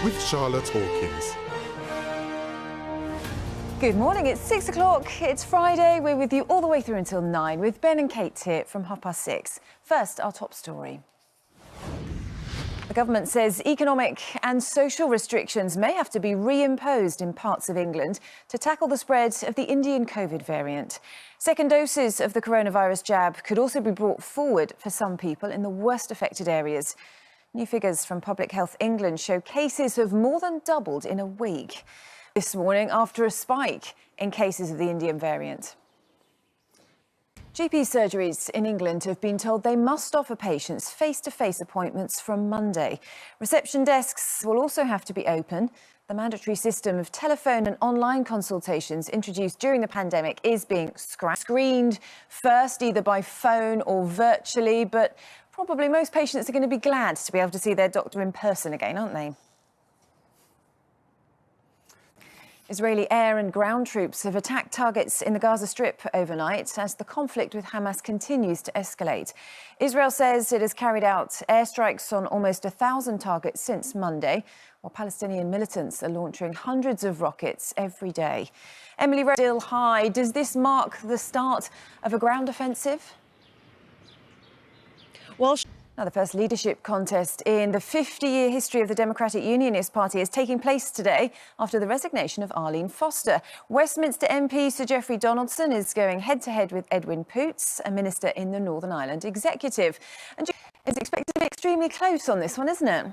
with Charlotte Hawkins. Good morning, it's 6 o'clock, it's Friday, we're with you all the way through until 9 with Ben and Kate here from 6:30. First, our top story. The government says economic and social restrictions may have to be reimposed in parts of England to tackle the spread of the Indian COVID variant. Second doses of the coronavirus jab could also be brought forward for some people in the worst affected areas. New figures from Public Health England show cases have more than doubled in a week this morning after a spike in cases of the Indian variant. GP surgeries in England have been told they must offer patients face-to-face appointments from Monday. Reception desks will also have to be open. The mandatory system of telephone and online consultations introduced during the pandemic is being screened first, either by phone or virtually, but probably most patients are going to be glad to be able to see their doctor in person again, aren't they? Israeli air and ground troops have attacked targets in the Gaza Strip overnight as the conflict with Hamas continues to escalate. Israel says it has carried out airstrikes on almost 1,000 targets since Monday, while Palestinian militants are launching hundreds of rockets every day. Emily, still high. Does this mark the start of a ground offensive? Well, now, the first leadership contest in the 50-year history of the Democratic Unionist Party is taking place today after the resignation of Arlene Foster. Westminster MP Sir Geoffrey Donaldson is going head-to-head with Edwin Poots, a minister in the Northern Ireland Executive. And it's expected to be extremely close on this one, isn't it?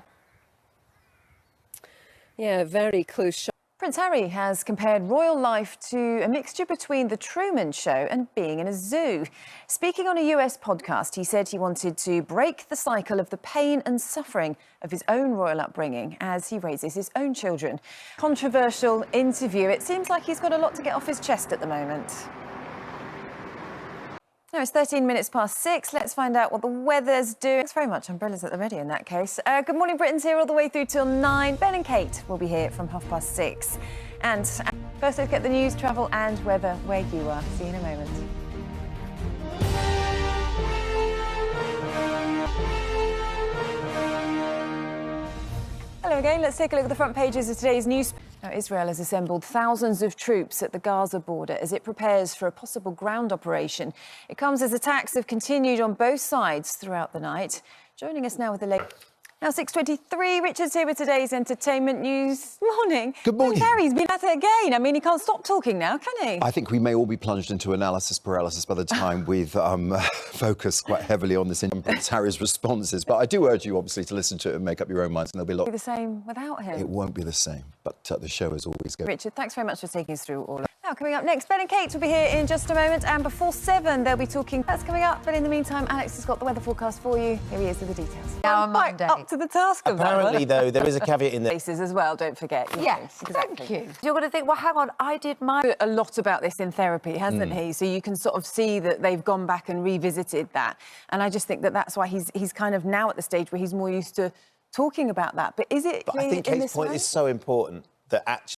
yeah, very close. Prince Harry has compared royal life to a mixture between The Truman Show and being in a zoo. Speaking on a US podcast, he said he wanted to break the cycle of the pain and suffering of his own royal upbringing as he raises his own children. Controversial interview. It seems like he's got a lot to get off his chest at the moment. Now, it's 13 minutes past 6. Let's find out what the weather's doing. Thanks very much. Umbrellas at the ready in that case. Good morning, Britain's here all the way through till 9. Ben and Kate will be here from 6:30. And first, let's get the news, travel and weather where you are. See you in a moment. Hello again. Let's take a look at the front pages of today's news. Now, Israel has assembled thousands of troops at the Gaza border as it prepares for a possible ground operation. It comes as attacks have continued on both sides throughout the night. Joining us now with the latest. Now, 6:23, Richard's here with today's entertainment news. Morning. Good morning. Prince Harry's been at it again. I mean, he can't stop talking now, can he? I think we may all be plunged into analysis paralysis by the time we've focused quite heavily on this in Prince Harry's responses. But I do urge you, obviously, to listen to it and make up your own minds. And there'll be a lot. It'll be the same without him. It won't be the same, but the show is always good. Richard, thanks very much for taking us through all of that. Now, coming up next, Ben and Kate will be here in just a moment. And before 7, they'll be talking. That's coming up. But in the meantime, Alex has got the weather forecast for you. Here he is with the details. Now on Monday. Up to the task of that. Apparently, though, there is a caveat in there. Places as well, don't forget. Yes, exactly. thank you. You're going to think, well, hang on, I did my... A lot about this in therapy, hasn't he? So you can sort of see that they've gone back and revisited that. And I just think that that's why he's kind of now at the stage where he's more used to talking about that. But is it? But I think Kate's point is so important that actually